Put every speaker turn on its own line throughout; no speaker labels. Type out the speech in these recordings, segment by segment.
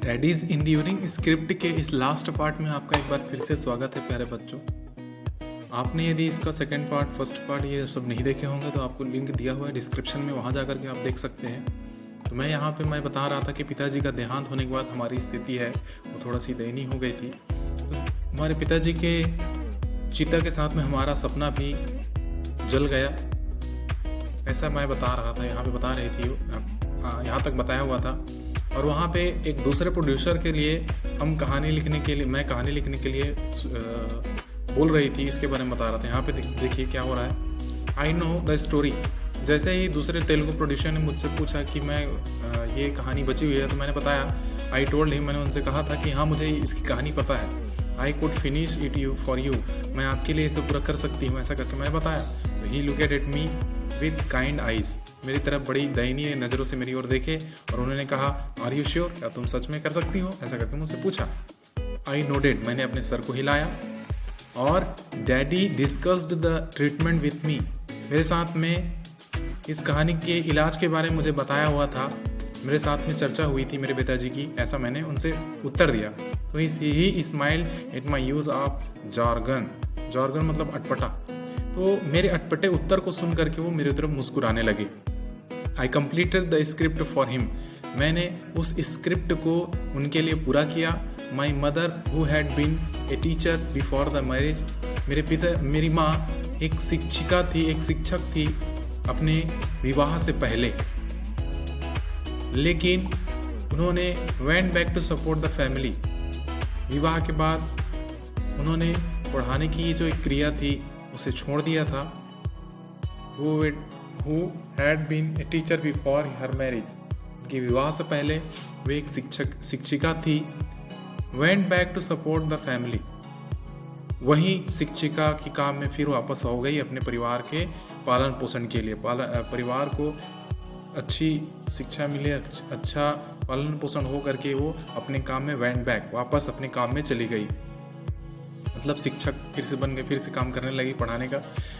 Daddies enduring script के इस last part में आपका एक बार फिर से स्वागत है प्यारे बच्चों। आपने यदि इसका सेकंड पार्ट, फर्स्ट पार्ट ये सब नहीं देखे होंगे तो आपको लिंक दिया हुआ है डिस्क्रिप्शन में, वहाँ जा कर के आप देख सकते हैं। तो मैं यहाँ पे बता रहा था कि पिताजी का देहांत होने के बाद हमारी स्थिति है वो थोड़ा सी दयनीय हो गई थी। तो हमारे पिताजी के चिता के साथ में हमारा सपना भी जल गया, ऐसा मैं बता रहा था, यहाँ पे बता रही थी, यहाँ तक बताया हुआ था। और वहाँ पे एक दूसरे प्रोड्यूसर के लिए मैं कहानी लिखने के लिए बोल रही थी, इसके बारे में बता रहा था। यहाँ पे देखिए क्या हो रहा है। I know the story. जैसे ही दूसरे तेलुगु प्रोड्यूसर ने मुझसे पूछा कि मैं ये कहानी बची हुई है, तो मैंने बताया, आई टोल्ड हिम, मैंने उनसे कहा था कि हाँ मुझे इसकी कहानी पता है, I could finish it you for you, मैं आपके लिए इसे पूरा कर सकती हूँ, ऐसा करके मैंने बताया। तो he looked at me with kind eyes, मेरी तरफ बड़ी दयनीय नज़रों से मेरी ओर देखे और उन्होंने कहा, आर यू श्योर, क्या तुम सच में कर सकती हो, ऐसा करके मुझसे पूछा। आई नोडेड, मैंने अपने सर को हिलाया। और daddy discussed the treatment with me, मेरे साथ में इस कहानी के इलाज के बारे में मुझे बताया हुआ था, मेरे साथ में चर्चा हुई थी मेरे पिताजी की, ऐसा मैंने उनसे उत्तर दिया। तो he smile at my use of jargon, jargon मतलब अटपटा। तो मेरे अटपटे उत्तर को सुन करके वो मेरी तरफ मुस्कुराने लगे। I completed the script for him, मैंने उस स्क्रिप्ट को उनके लिए पूरा किया। My mother who had been a teacher before the marriage, मेरी माँ एक शिक्षिका थी, एक शिक्षक थी अपने विवाह से पहले, लेकिन उन्होंने went back to support the family. विवाह के बाद उन्होंने पढ़ाने की जो एक क्रिया थी उसे छोड़ दिया था। Who had been a teacher before her marriage, उनके विवाह से पहले वे एक शिक्षिका थी। Went back to support the family, वही शिक्षिका की काम में फिर वापस हो गई अपने परिवार के पालन पोषण के लिए। परिवार को अच्छी शिक्षा मिले, अच्छा पालन पोषण हो करके वो अपने काम में वेंट बैक, वापस अपने काम में चली गई, मतलब शिक्षक फिर से बन गए, फिर से काम करने लगी पढ़ाने का।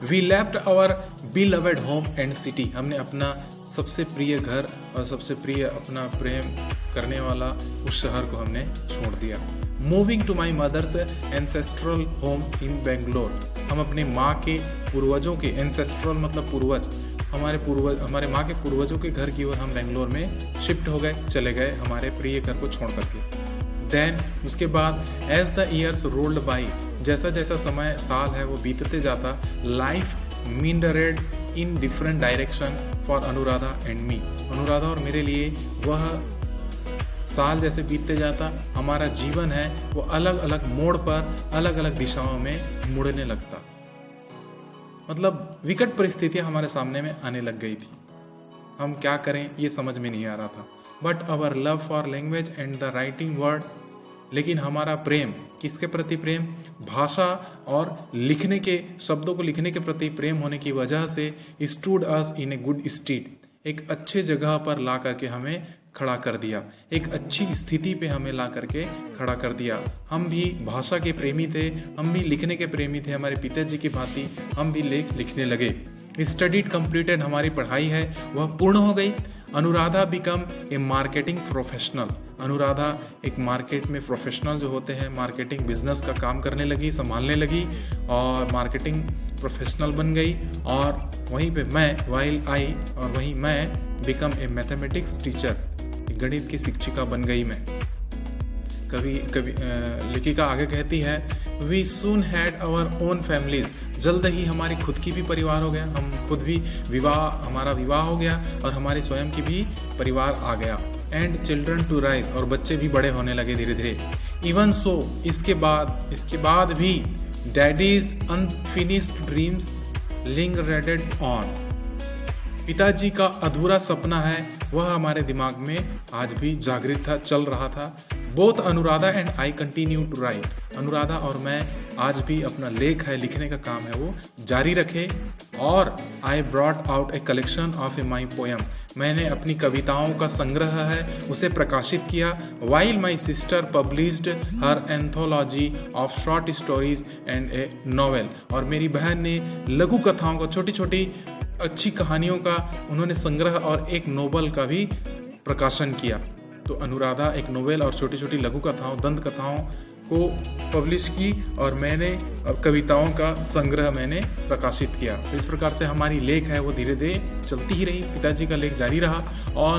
We left our beloved home and city, हमने अपना सबसे प्रिय घर और सबसे प्रिय अपना प्रेम करने वाला उस शहर को हमने छोड़ दिया। Moving to my mother's ancestral home in Bangalore, हम अपने माँ के पूर्वजों के, एंसेस्ट्रल मतलब पूर्वज, हमारे माँ के पूर्वजों के घर की ओर हम बेंगलोर में शिफ्ट हो गए, चले गए हमारे प्रिय घर को छोड़ करके। देन उसके बाद as the years rolled by, जैसा जैसा समय साल है वो बीतते जाता, life meandered in different direction for Anuradha and me, Anuradha और मेरे लिए वह साल जैसे बीतते जाता, हमारा जीवन है वो अलग अलग मोड़ पर अलग अलग दिशाओं में मुड़ने लगता। मतलब विकट परिस्थितियां हमारे सामने में आने लग गई थी, हम क्या करें ये समझ में नहीं आ रहा था। But our love for language and the writing word, लेकिन हमारा प्रेम, किसके प्रति प्रेम, भाषा और लिखने के, शब्दों को लिखने के प्रति प्रेम होने की वजह से stood us in a good state, एक अच्छे जगह पर ला करके हमें खड़ा कर दिया, एक अच्छी स्थिति पे हमें ला करके खड़ा कर दिया। हम भी भाषा के प्रेमी थे, हम भी लिखने के प्रेमी थे, हमारे पिताजी की भांति हम भी लेख लिखने लगे। स्टडीड कंप्लीटेड, हमारी पढ़ाई है वह पूर्ण हो गई। Anuradha become a marketing professional, Anuradha एक मार्केट में प्रोफेशनल जो होते हैं, मार्केटिंग बिजनेस का काम करने लगी, संभालने लगी और मार्केटिंग प्रोफेशनल बन गई। और वहीं पे मैं वहीं मैं बिकम ए मैथमेटिक्स टीचर, गणित की शिक्षिका बन गई मैं। कभी लेखिका आगे कहती है, we soon had our own families, जल्द ही हमारी खुद की भी परिवार हो गया, हम खुद भी हमारा विवाह हो गया और हमारे स्वयं की भी परिवार आ गया। एंड चिल्ड्रन टू राइज, और बच्चे भी बड़े होने लगे धीरे धीरे। इवन सो, इसके बाद भी डैडीज अनफिनिश्ड ड्रीम्स लिंगरेडेड ऑन, पिताजी का अधूरा सपना है वह हमारे दिमाग में आज भी जागृत था, चल रहा था। Both Anuradha and I continue to write, Anuradha और मैं आज भी अपना लेख है, लिखने का काम है वो जारी रखे। और I brought out a collection of A my poem, मैंने अपनी कविताओं का संग्रह है उसे प्रकाशित किया। While my sister published her anthology of short stories and A novel, और मेरी बहन ने लघु कथाओं का, छोटी छोटी अच्छी कहानियों का उन्होंने संग्रह और एक नोवेल का भी प्रकाशन किया। तो अनुराधा एक नोवेल और छोटी छोटी लघु कथाओं, दंत कथाओं को पब्लिश की और मैंने कविताओं का संग्रह मैंने प्रकाशित किया। तो इस प्रकार से हमारी लेख है वो धीरे धीरे चलती ही रही, पिताजी का लेख जारी रहा और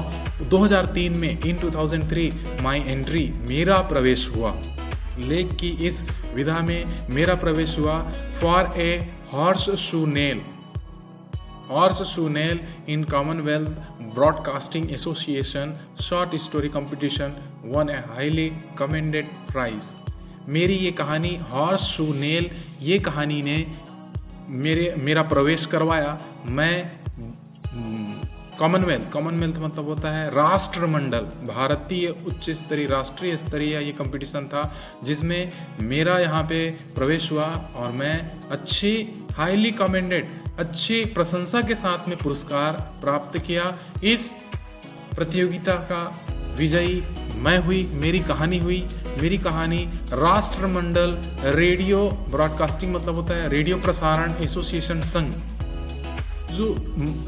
2003 में इन 2003 माई एंट्री मेरा प्रवेश हुआ। लेख की इस विधा में मेरा प्रवेश हुआ for a horse shoe nail in Commonwealth Broadcasting Association short story competition won a highly commended prize. मेरी ये कहानी हॉर्स शू नेल, ये कहानी ने मेरा प्रवेश करवाया। मैं कॉमनवेल्थ मतलब होता है राष्ट्रमंडल, भारतीय उच्च स्तरीय राष्ट्रीय स्तरीय ये कंपटीशन था जिसमें मेरा यहाँ पे प्रवेश हुआ और मैं अच्छी हाईली कमेंडेड, अच्छी प्रशंसा के साथ में पुरस्कार प्राप्त किया। इस प्रतियोगिता का विजयी मैं हुई, मेरी कहानी हुई। मेरी कहानी राष्ट्रमंडल रेडियो ब्रॉडकास्टिंग मतलब होता है रेडियो प्रसारण एसोसिएशन संघ, जो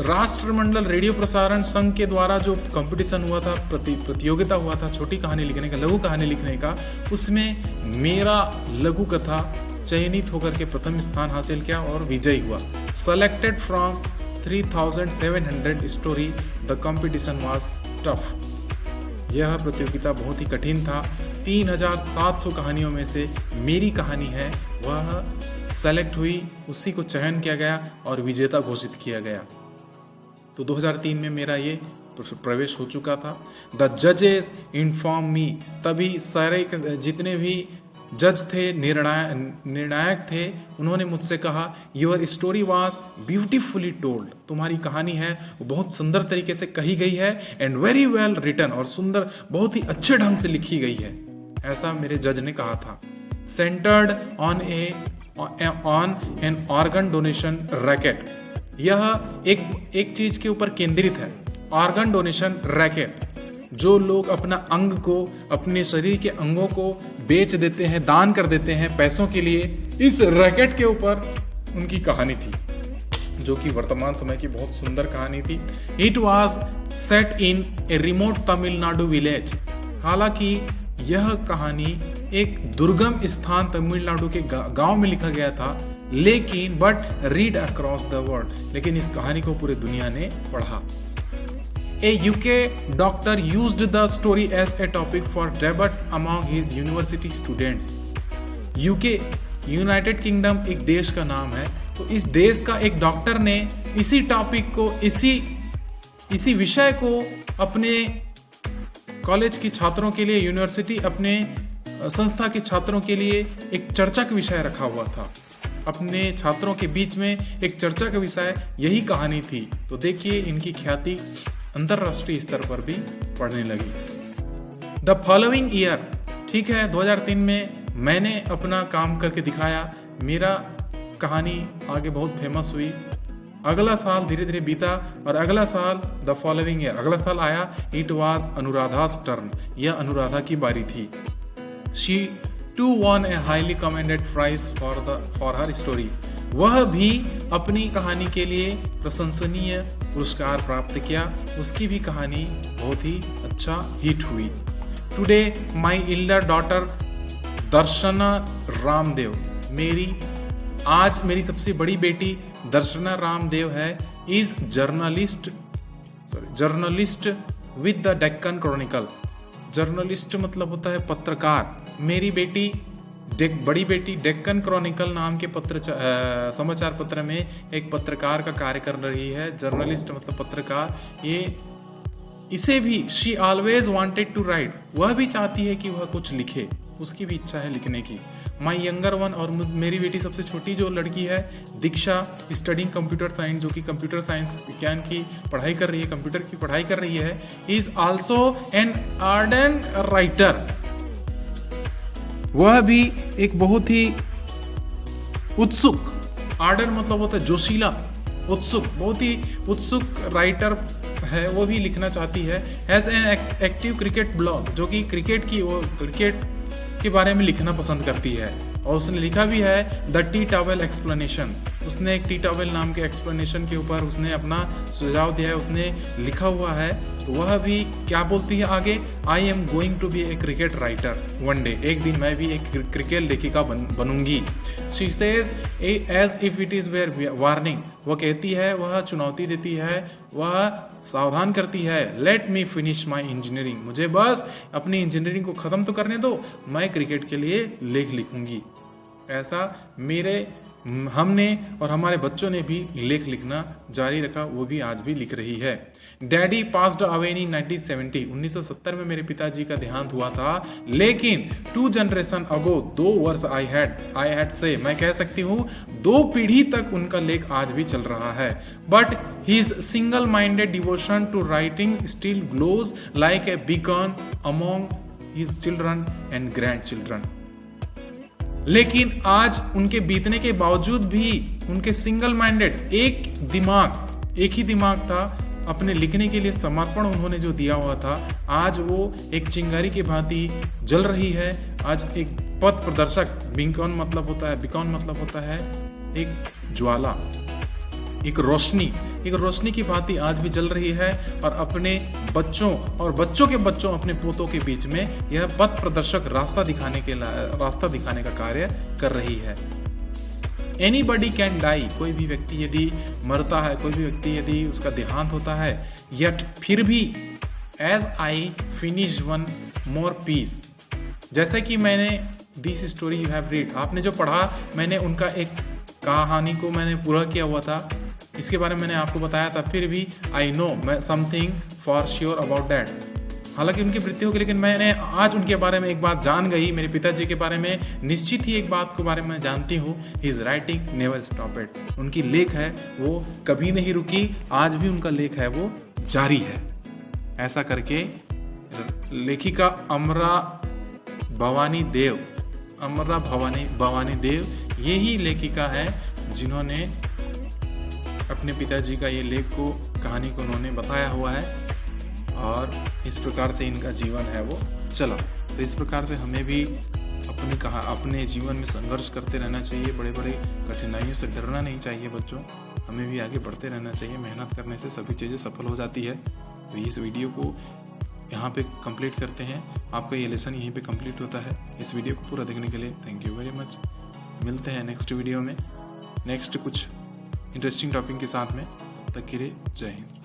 राष्ट्रमंडल रेडियो प्रसारण संघ के द्वारा जो कंपटीशन हुआ था, प्रतियोगिता हुआ था छोटी कहानी लिखने का, लघु कहानी लिखने का, उसमें मेरा लघु कथा चयनित होकर के प्रथम स्थान हासिल किया और विजयी हुआ। Selected from 3700 story, the competition was tough. यह प्रतियोगिता बहुत ही कठिन था। 3700 कहानियों में से मेरी कहानी है वह सेलेक्ट हुई, उसी को चयन किया गया और विजेता घोषित किया गया। तो 2003 में मेरा ये प्रवेश हो चुका था। द जजेस इन्फॉर्म मी, तभी सारे जितने भी जज थे, निर्णायक थे, उन्होंने मुझसे कहा your story was beautifully told, तुम्हारी कहानी है वो बहुत सुंदर तरीके से कही गई है, एंड वेरी वेल रिटन, और सुंदर बहुत ही अच्छे ढंग से लिखी गई है, ऐसा मेरे जज ने कहा था। Centred on an organ donation racket, यह एक चीज के ऊपर केंद्रित है, ऑर्गन डोनेशन रैकेट। जो लोग अपना अंग को, अपने शरीर के अंगों को बेच देते हैं, दान कर देते हैं पैसों के लिए, इस रैकेट के ऊपर उनकी कहानी थी, जो कि वर्तमान समय की बहुत सुंदर कहानी थी। It was set in a remote Tamil Nadu village, हालांकि यह कहानी एक दुर्गम स्थान तमिलनाडु के गांव में लिखा गया था, लेकिन but read across the world, लेकिन इस कहानी को पूरी दुनिया ने पढ़ा। A UK doctor used the story as a topic for debate among his university students. UK, United kingdom एक देश का नाम है, तो इस देश का एक डॉक्टर ने इसी टॉपिक को, इसी विषय को अपने कॉलेज के छात्रों के लिए, यूनिवर्सिटी अपने संस्था के छात्रों के लिए एक चर्चा का विषय रखा हुआ था। अपने छात्रों के बीच में एक चर्चा का विषय यही कहानी थी। तो देखिए इनकी ख्याति अंतरराष्ट्रीय स्तर पर भी पढ़ने लगी। द फॉलोइंग ईयर, ठीक है, 2003 में मैंने अपना काम करके दिखाया, मेरा कहानी आगे बहुत फेमस हुई। अगला साल धीरे धीरे बीता और अगला साल द फॉलोइंग ईयर, अगला साल आया, इट वाज अनुराधा's टर्न, यह अनुराधा की बारी थी। She too won a highly commended prize for her story, वह भी अपनी कहानी के लिए प्रशंसनीय पुरस्कार प्राप्त किया, उसकी भी कहानी बहुत ही अच्छा हिट हुई। टुडे माई इल्डर डॉटर दर्शना रामदेव, आज मेरी सबसे बड़ी बेटी दर्शना रामदेव है, is journalist with the Deccan Chronicle. Journalist मतलब होता है पत्रकार। मेरी बेटी बड़ी बेटी डेक्कन क्रॉनिकल नाम के समाचार पत्र में एक पत्रकार का कार्य कर रही है। जर्नलिस्ट मतलब पत्रकार। इसे भी she always wanted to write, वह भी चाहती है कि वह कुछ लिखे, उसकी भी इच्छा है लिखने की। माई यंगर वन, और मेरी बेटी सबसे छोटी जो लड़की है दीक्षा, स्टडिंग कंप्यूटर साइंस, जो कि कंप्यूटर साइंस विज्ञान की पढ़ाई कर रही है, कंप्यूटर की पढ़ाई कर रही है, is also an ardent writer. वह भी एक बहुत ही उत्सुक, आर्डर मतलब होता है जोशीला, उत्सुक, बहुत ही उत्सुक राइटर है, वो भी लिखना चाहती है। Has an active cricket blog, जो कि क्रिकेट के बारे में लिखना पसंद करती है और उसने लिखा भी है द टी टॉवेल एक्सप्लेनेशन। उसने एक टी टॉवेल नाम के एक्सप्लेनेशन के ऊपर उसने अपना सुझाव दिया है, उसने लिखा हुआ है। तो वह भी क्या बोलती है आगे, I am going to be a cricket writer one day, एक दिन मैं भी एक क्रिकेट लेखिका बनूंगी। She says as if it is were warning, वह कहती है, वह चुनौती देती है, वह सावधान करती है, let me finish my engineering, मुझे बस अपनी इंजीनियरिंग को ख़त्म तो करने दो, मैं क्रिकेट के लिए लेख लिखूंगी। ऐसा हमने और हमारे बच्चों ने भी लेख लिखना जारी रखा, वो भी आज भी लिख रही है। डैडी पास्ड अवे इन 1970, 1970 में मेरे पिताजी का देहांत हुआ था, लेकिन 2 जनरेशन अगो 2 वर्ष आई हैड से, मैं कह सकती हूँ 2 पीढ़ी तक उनका लेख आज भी चल रहा है। But his single minded devotion to writing still glows like a beacon among his children and grandchildren. लेकिन आज उनके बीतने के बावजूद भी उनके सिंगल माइंडेड एक ही दिमाग था, अपने लिखने के लिए समर्पण उन्होंने जो दिया हुआ था, आज वो एक चिंगारी की भांति जल रही है। आज एक पथ प्रदर्शक, बीकॉन मतलब होता है एक ज्वाला, एक रोशनी की भांति आज भी जल रही है और अपने बच्चों और बच्चों के बच्चों, अपने पोतों के बीच में यह पथ प्रदर्शक रास्ता दिखाने का कार्य कर रही है। एनीबडी कैन डाई, कोई भी व्यक्ति यदि मरता है, कोई भी व्यक्ति यदि उसका देहांत होता है, यट फिर भी as I finish one more piece, जैसे कि मैंने this story you have read, आपने जो पढ़ा, मैंने उनका एक कहानी को मैंने पूरा किया हुआ था, इसके बारे में मैंने आपको बताया था, फिर भी आई नो मैं something for sure about that. हालांकि उनकी मृत्यु हो गई, लेकिन मैंने आज उनके बारे में एक बात जान गई, मेरे पिताजी के बारे में निश्चित ही एक बात के बारे में जानती हूँ, हिज राइटिंग नेवर स्टॉपेड, उनकी लेख है वो कभी नहीं रुकी, आज भी उनका लेख है वो जारी है। ऐसा करके लेखिका अमरा भवानी देव यही लेखिका है जिन्होंने अपने पिताजी का ये कहानी को उन्होंने बताया हुआ है और इस प्रकार से इनका जीवन है वो चला। तो इस प्रकार से हमें भी अपने जीवन में संघर्ष करते रहना चाहिए, बड़े बड़े कठिनाइयों से डरना नहीं चाहिए बच्चों, हमें भी आगे बढ़ते रहना चाहिए, मेहनत करने से सभी चीज़ें सफल हो जाती है। तो इस वीडियो को यहाँ पे कंप्लीट करते हैं, आपका ये लेसन यहीं पे कंप्लीट होता है। इस वीडियो को पूरा देखने के लिए थैंक यू वेरी मच। मिलते हैं नेक्स्ट वीडियो में, नेक्स्ट कुछ इंटरेस्टिंग टॉपिक के साथ में। तब तक के लिए जय हिंद।